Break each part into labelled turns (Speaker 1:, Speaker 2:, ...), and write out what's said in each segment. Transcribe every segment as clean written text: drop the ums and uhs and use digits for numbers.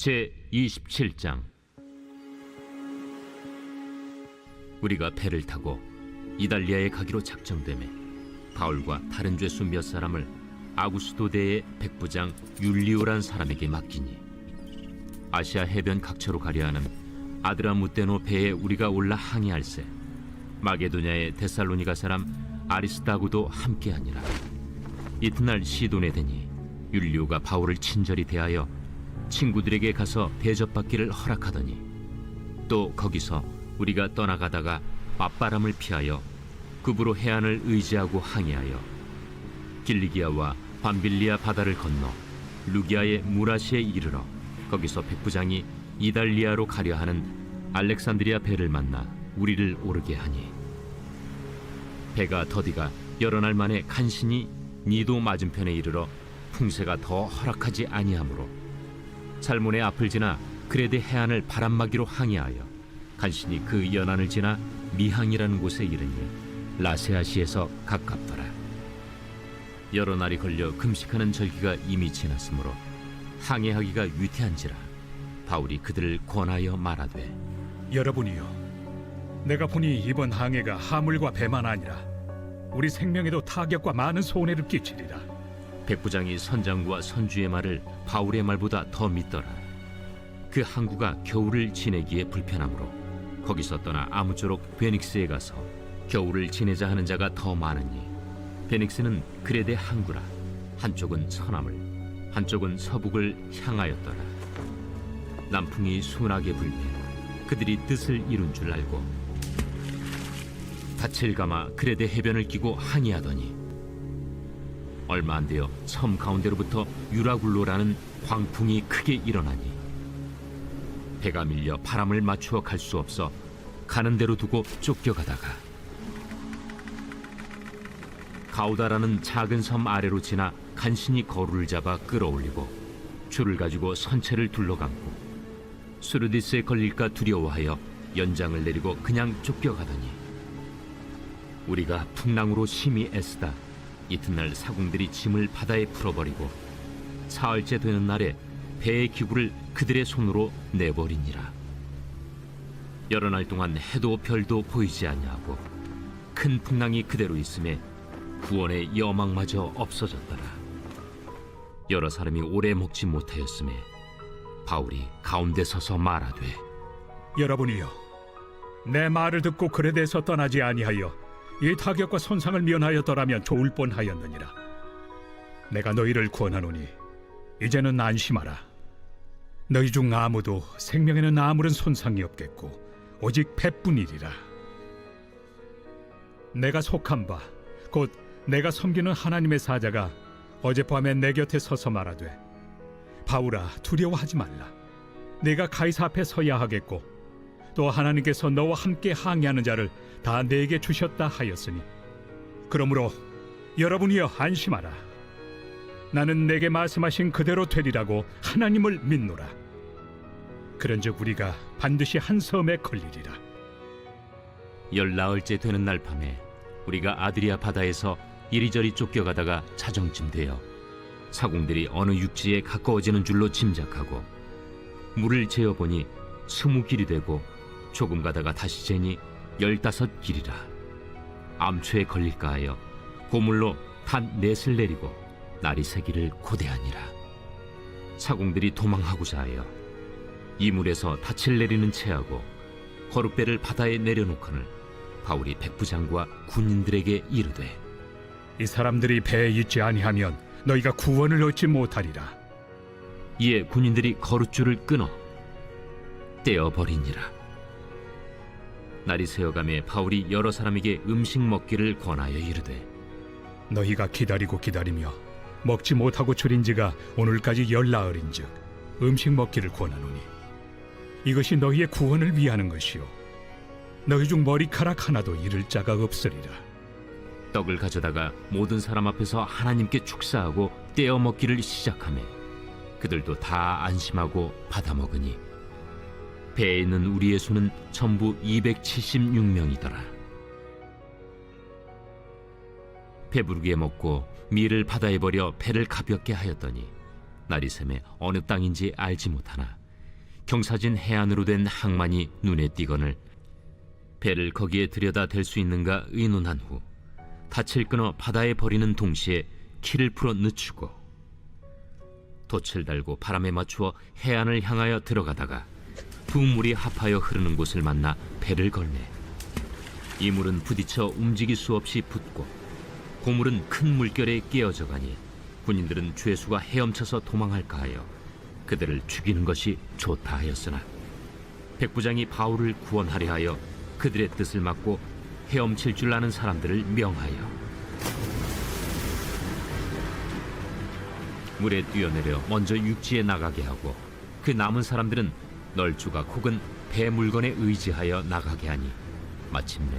Speaker 1: 제27장. 우리가 배를 타고 이달리아에 가기로 작정되매 바울과 다른 죄수 몇 사람을 아구스도대의 백부장 율리오란 사람에게 맡기니, 아시아 해변 각처로 가려 하는 아드라무테노 배에 우리가 올라 항해할세 마게도냐의 데살로니가 사람 아리스다고도 함께하니라. 이튿날 시돈에 되니 율리오가 바울을 친절히 대하여 친구들에게 가서 대접받기를 허락하더니, 또 거기서 우리가 떠나가다가 맞바람을 피하여 급으로 해안을 의지하고 항해하여 길리기아와 밤빌리아 바다를 건너 루기아의 무라시에 이르러 거기서 백부장이 이달리아로 가려 하는 알렉산드리아 배를 만나 우리를 오르게 하니, 배가 더디가 여러 날 만에 간신히 니도 맞은편에 이르러 풍세가 더 허락하지 아니하므로 살몬의 앞을 지나 그레데 해안을 바람막이로 항해하여 간신히 그 연안을 지나 미항이라는 곳에 이르니 라세아시에서 가깝더라. 여러 날이 걸려 금식하는 절기가 이미 지났으므로 항해하기가 위태한지라 바울이 그들을 권하여 말하되,
Speaker 2: 여러분이여, 내가 보니 이번 항해가 하물과 배만 아니라 우리 생명에도 타격과 많은 손해를 끼치리라.
Speaker 1: 백부장이 선장과 선주의 말을 바울의 말보다 더 믿더라. 그 항구가 겨울을 지내기에 불편하므로 거기서 떠나 아무쪼록 베닉스에 가서 겨울을 지내자 하는 자가 더 많으니, 베닉스는 그레데 항구라. 한쪽은 서남을, 한쪽은 서북을 향하였더라. 남풍이 순하게 불매 그들이 뜻을 이룬 줄 알고 닻을 감아 그레데 해변을 끼고 항해하더니, 얼마 안 되어 섬 가운데로부터 유라굴로라는 광풍이 크게 일어나니 배가 밀려 바람을 맞추어 갈 수 없어 가는 대로 두고 쫓겨가다가 가우다라는 작은 섬 아래로 지나 간신히 거루를 잡아 끌어올리고 줄을 가지고 선체를 둘러감고 수르디스에 걸릴까 두려워하여 연장을 내리고 그냥 쫓겨가더니, 우리가 풍랑으로 심히 애쓰다 이튿날 사공들이 짐을 바다에 풀어버리고 사흘째 되는 날에 배의 기구를 그들의 손으로 내버리니라. 여러 날 동안 해도 별도 보이지 아니하고 큰 풍랑이 그대로 있음에 구원의 여망마저 없어졌더라. 여러 사람이 오래 먹지 못하였음에 바울이 가운데 서서 말하되,
Speaker 2: 여러분이여, 내 말을 듣고 그레데에서 떠나지 아니하여 이 타격과 손상을 면하였더라면 좋을 뻔하였느니라. 내가 너희를 구원하노니 이제는 안심하라. 너희 중 아무도 생명에는 아무런 손상이 없겠고 오직 배뿐이리라. 내가 속한 바 곧 내가 섬기는 하나님의 사자가 어젯밤에 내 곁에 서서 말하되, 바울아, 두려워하지 말라. 내가 가이사 앞에 서야 하겠고 또 하나님께서 너와 함께 항해하는 자를 다 내게 주셨다 하였으니, 그러므로 여러분이여 안심하라. 나는 내게 말씀하신 그대로 되리라고 하나님을 믿노라. 그런즉 우리가 반드시 한 섬에 걸리리라.
Speaker 1: 열나흘째 되는 날 밤에 우리가 아드리아 바다에서 이리저리 쫓겨가다가 자정쯤 되어 사공들이 어느 육지에 가까워지는 줄로 짐작하고 물을 재어보니 20길이 되고 조금 가다가 다시 재니 15길이라. 암초에 걸릴까 하여 고물로 단 넷을 내리고 날이 새기를 고대하니라. 사공들이 도망하고자 하여 이물에서 닻을 내리는 채하고 거룻배를 바다에 내려놓거늘 바울이 백부장과 군인들에게 이르되,
Speaker 2: 이 사람들이 배에 있지 아니하면 너희가 구원을 얻지 못하리라.
Speaker 1: 이에 군인들이 거룻줄을 끊어 떼어버리니라. 날이 새어가매 바울이 여러 사람에게 음식 먹기를 권하여 이르되,
Speaker 2: 너희가 기다리고 기다리며 먹지 못하고 줄인 지가 오늘까지 열나흘인즉 음식 먹기를 권하노니 이것이 너희의 구원을 위하는 것이요 너희 중 머리카락 하나도 잃을 자가 없으리라.
Speaker 1: 떡을 가져다가 모든 사람 앞에서 하나님께 축사하고 떼어 먹기를 시작하매 그들도 다 안심하고 받아 먹으니 배에 있는 우리의 수는 전부 276명이더라. 배부르게 먹고 밀을 바다에 버려 배를 가볍게 하였더니 날이 새매 어느 땅인지 알지 못하나 경사진 해안으로 된 항만이 눈에 띄거늘 배를 거기에 들여다 댈 수 있는가 의논한 후 닻을 끊어 바다에 버리는 동시에 키를 풀어 늦추고 돛을 달고 바람에 맞추어 해안을 향하여 들어가다가 두 물이 합하여 흐르는 곳을 만나 배를 걸매 이 물은 부딪혀 움직일 수 없이 붙고 고물은 큰 물결에 깨어져 가니 군인들은 죄수가 헤엄쳐서 도망할까 하여 그들을 죽이는 것이 좋다 하였으나 백부장이 바울을 구원하려 하여 그들의 뜻을 막고 헤엄칠 줄 아는 사람들을 명하여 물에 뛰어내려 먼저 육지에 나가게 하고 그 남은 사람들은 널주가 혹은 배 물건에 의지하여 나가게 하니 마침내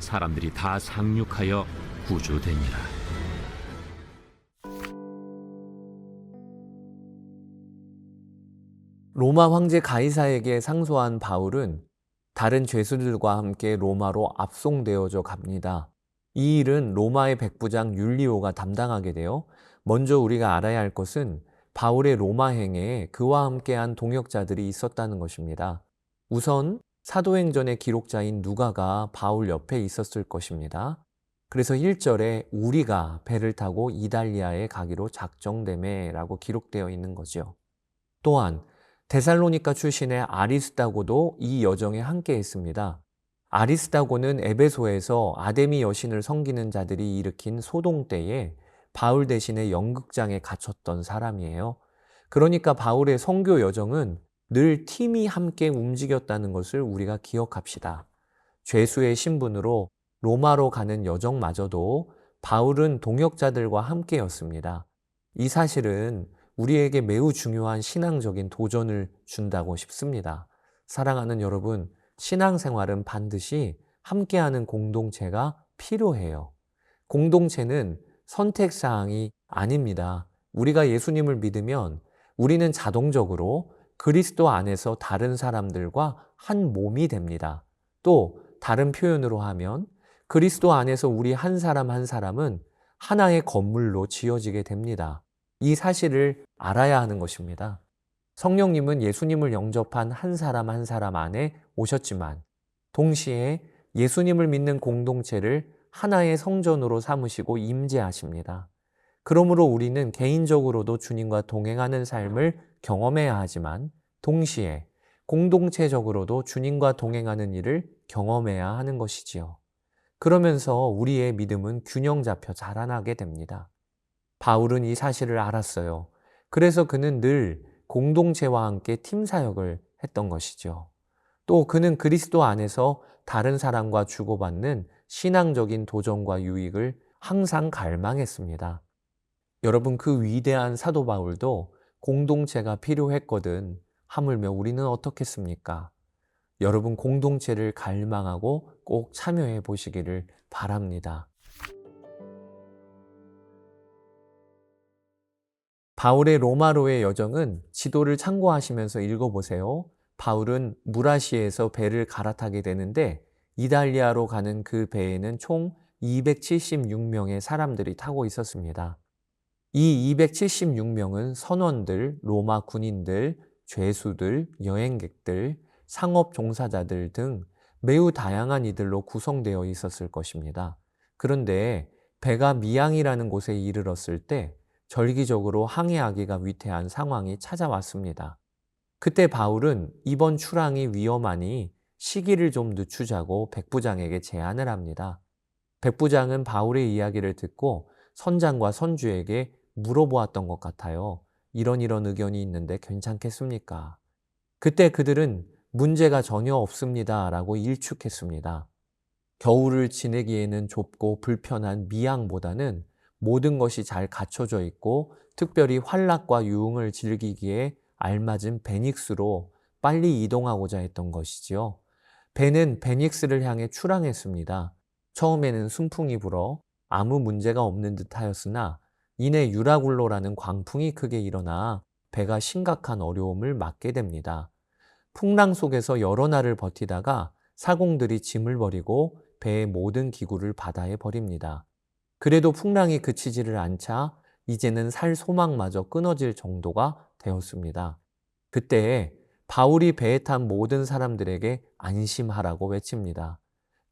Speaker 1: 사람들이 다 상륙하여 구조되니라.
Speaker 3: 로마 황제 가이사에게 상소한 바울은 다른 죄수들과 함께 로마로 압송되어져 갑니다. 이 일은 로마의 백부장 율리오가 담당하게 되어 먼저 우리가 알아야 할 것은 바울의 로마행에 그와 함께한 동역자들이 있었다는 것입니다. 우선 사도행전의 기록자인 누가가 바울 옆에 있었을 것입니다. 그래서 1절에 우리가 배를 타고 이달리아에 가기로 작정되매라고 기록되어 있는 거죠. 또한 데살로니가 출신의 아리스다고도 이 여정에 함께 했습니다. 아리스다고는 에베소에서 아데미 여신을 섬기는 자들이 일으킨 소동 때에 바울 대신에 연극장에 갇혔던 사람이에요. 그러니까 바울의 선교 여정은 늘 팀이 함께 움직였다는 것을 우리가 기억합시다. 죄수의 신분으로 로마로 가는 여정마저도 바울은 동역자들과 함께였습니다. 이 사실은 우리에게 매우 중요한 신앙적인 도전을 준다고 싶습니다. 사랑하는 여러분, 신앙생활은 반드시 함께하는 공동체가 필요해요. 공동체는 선택사항이 아닙니다. 우리가 예수님을 믿으면 우리는 자동적으로 그리스도 안에서 다른 사람들과 한 몸이 됩니다. 또 다른 표현으로 하면 그리스도 안에서 우리 한 사람 한 사람은 하나의 건물로 지어지게 됩니다. 이 사실을 알아야 하는 것입니다. 성령님은 예수님을 영접한 한 사람 한 사람 안에 오셨지만 동시에 예수님을 믿는 공동체를 하나의 성전으로 삼으시고 임재하십니다. 그러므로 우리는 개인적으로도 주님과 동행하는 삶을 경험해야 하지만 동시에 공동체적으로도 주님과 동행하는 일을 경험해야 하는 것이지요. 그러면서 우리의 믿음은 균형 잡혀 자라나게 됩니다. 바울은 이 사실을 알았어요. 그래서 그는 늘 공동체와 함께 팀 사역을 했던 것이죠. 또 그는 그리스도 안에서 다른 사람과 주고받는 신앙적인 도전과 유익을 항상 갈망했습니다. 여러분, 그 위대한 사도 바울도 공동체가 필요했거든 하물며 우리는 어떻겠습니까? 여러분, 공동체를 갈망하고 꼭 참여해 보시기를 바랍니다. 바울의 로마로의 여정은 지도를 참고하시면서 읽어보세요. 바울은 무라시에서 배를 갈아타게 되는데 이달리아로 가는 그 배에는 총 276명의 사람들이 타고 있었습니다. 이 276명은 선원들, 로마 군인들, 죄수들, 여행객들, 상업 종사자들 등 매우 다양한 이들로 구성되어 있었을 것입니다. 그런데 배가 미양이라는 곳에 이르렀을 때 절기적으로 항해하기가 위태한 상황이 찾아왔습니다. 그때 바울은 이번 출항이 위험하니 시기를 좀 늦추자고 백부장에게 제안을 합니다. 백부장은 바울의 이야기를 듣고 선장과 선주에게 물어보았던 것 같아요. 이런 의견이 있는데 괜찮겠습니까? 그때 그들은 문제가 전혀 없습니다 라고 일축했습니다. 겨울을 지내기에는 좁고 불편한 미양보다는 모든 것이 잘 갖춰져 있고 특별히 환락과 유흥을 즐기기에 알맞은 베닉스로 빨리 이동하고자 했던 것이지요. 배는 베닉스를 향해 출항했습니다. 처음에는 순풍이 불어 아무 문제가 없는 듯 하였으나 이내 유라굴로라는 광풍이 크게 일어나 배가 심각한 어려움을 맞게 됩니다. 풍랑 속에서 여러 날을 버티다가 사공들이 짐을 버리고 배의 모든 기구를 바다에 버립니다. 그래도 풍랑이 그치지를 않자 이제는 살 소망마저 끊어질 정도가 되었습니다. 그때 바울이 배에 탄 모든 사람들에게 안심하라고 외칩니다.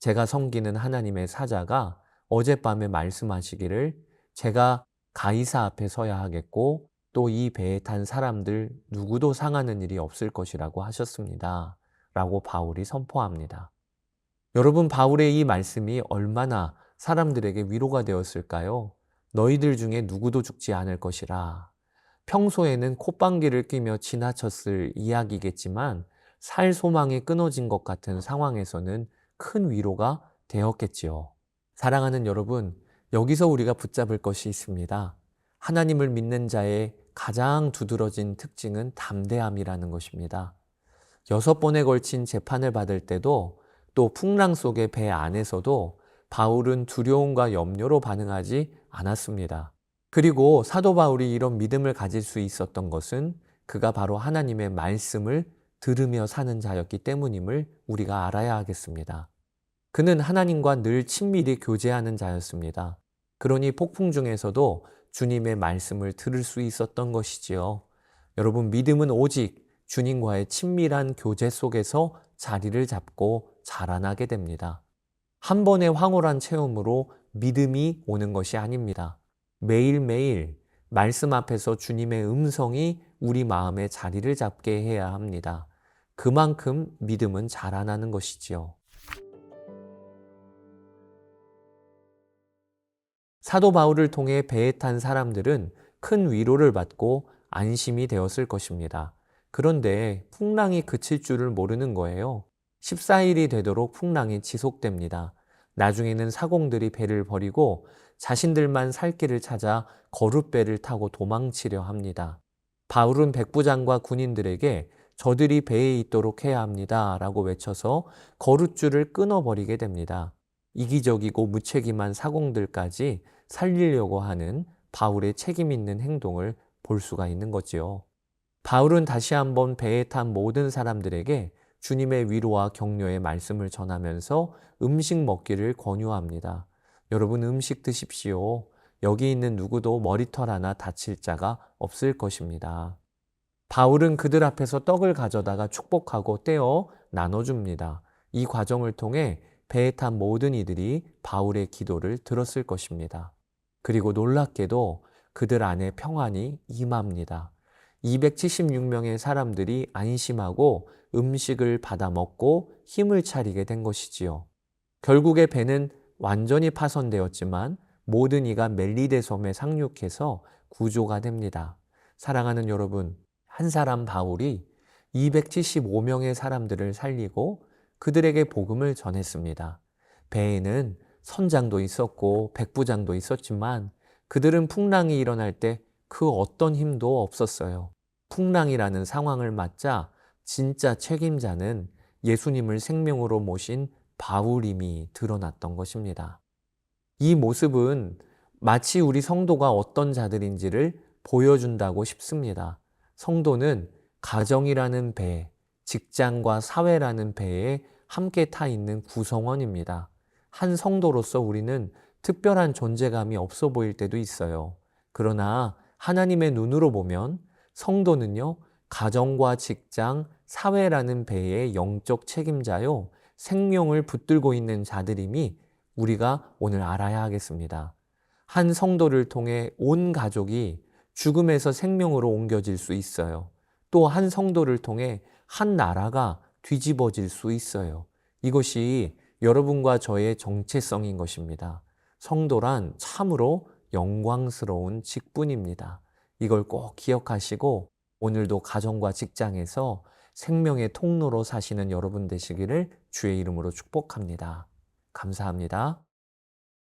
Speaker 3: 제가 섬기는 하나님의 사자가 어젯밤에 말씀하시기를 제가 가이사 앞에 서야 하겠고 또 이 배에 탄 사람들 누구도 상하는 일이 없을 것이라고 하셨습니다. 라고 바울이 선포합니다. 여러분, 바울의 이 말씀이 얼마나 사람들에게 위로가 되었을까요? 너희들 중에 누구도 죽지 않을 것이라. 평소에는 콧방귀를 뀌며 지나쳤을 이야기겠지만 살 소망이 끊어진 것 같은 상황에서는 큰 위로가 되었겠지요. 사랑하는 여러분, 여기서 우리가 붙잡을 것이 있습니다. 하나님을 믿는 자의 가장 두드러진 특징은 담대함이라는 것입니다. 6번에 걸친 재판을 받을 때도 또 풍랑 속의 배 안에서도 바울은 두려움과 염려로 반응하지 않았습니다. 그리고 사도 바울이 이런 믿음을 가질 수 있었던 것은 그가 바로 하나님의 말씀을 들으며 사는 자였기 때문임을 우리가 알아야 하겠습니다. 그는 하나님과 늘 친밀히 교제하는 자였습니다. 그러니 폭풍 중에서도 주님의 말씀을 들을 수 있었던 것이지요. 여러분, 믿음은 오직 주님과의 친밀한 교제 속에서 자리를 잡고 자라나게 됩니다. 한 번의 황홀한 체험으로 믿음이 오는 것이 아닙니다. 매일매일 말씀 앞에서 주님의 음성이 우리 마음에 자리를 잡게 해야 합니다. 그만큼 믿음은 자라나는 것이지요. 사도 바울을 통해 배에 탄 사람들은 큰 위로를 받고 안심이 되었을 것입니다. 그런데 풍랑이 그칠 줄을 모르는 거예요. 14일이 되도록 풍랑이 지속됩니다. 나중에는 사공들이 배를 버리고 자신들만 살 길을 찾아 거룻배를 타고 도망치려 합니다. 바울은 백부장과 군인들에게 저들이 배에 있도록 해야 합니다 라고 외쳐서 거룻줄을 끊어버리게 됩니다. 이기적이고 무책임한 사공들까지 살리려고 하는 바울의 책임 있는 행동을 볼 수가 있는 거지요. 바울은 다시 한번 배에 탄 모든 사람들에게 주님의 위로와 격려의 말씀을 전하면서 음식 먹기를 권유합니다. 여러분, 음식 드십시오. 여기 있는 누구도 머리털 하나 다칠 자가 없을 것입니다. 바울은 그들 앞에서 떡을 가져다가 축복하고 떼어 나눠줍니다. 이 과정을 통해 배에 탄 모든 이들이 바울의 기도를 들었을 것입니다. 그리고 놀랍게도 그들 안에 평안이 임합니다. 276명의 사람들이 안심하고 음식을 받아 먹고 힘을 차리게 된 것이지요. 결국에 배는 완전히 파손되었지만 모든 이가 멜리데 섬에 상륙해서 구조가 됩니다. 사랑하는 여러분, 한 사람 바울이 275명의 사람들을 살리고 그들에게 복음을 전했습니다. 배에는 선장도 있었고 백부장도 있었지만 그들은 풍랑이 일어날 때 그 어떤 힘도 없었어요. 풍랑이라는 상황을 맞자 진짜 책임자는 예수님을 생명으로 모신 바울임이 드러났던 것입니다. 이 모습은 마치 우리 성도가 어떤 자들인지를 보여준다고 싶습니다. 성도는 가정이라는 배, 직장과 사회라는 배에 함께 타 있는 구성원입니다. 한 성도로서 우리는 특별한 존재감이 없어 보일 때도 있어요. 그러나 하나님의 눈으로 보면 성도는요, 가정과 직장, 사회라는 배의 영적 책임자요, 생명을 붙들고 있는 자들임이 우리가 오늘 알아야 하겠습니다. 한 성도를 통해 온 가족이 죽음에서 생명으로 옮겨질 수 있어요. 또 한 성도를 통해 한 나라가 뒤집어질 수 있어요. 이것이 여러분과 저의 정체성인 것입니다. 성도란 참으로 영광스러운 직분입니다. 이걸 꼭 기억하시고 오늘도 가정과 직장에서 생명의 통로로 사시는 여러분 되시기를 주의 이름으로 축복합니다. 감사합니다.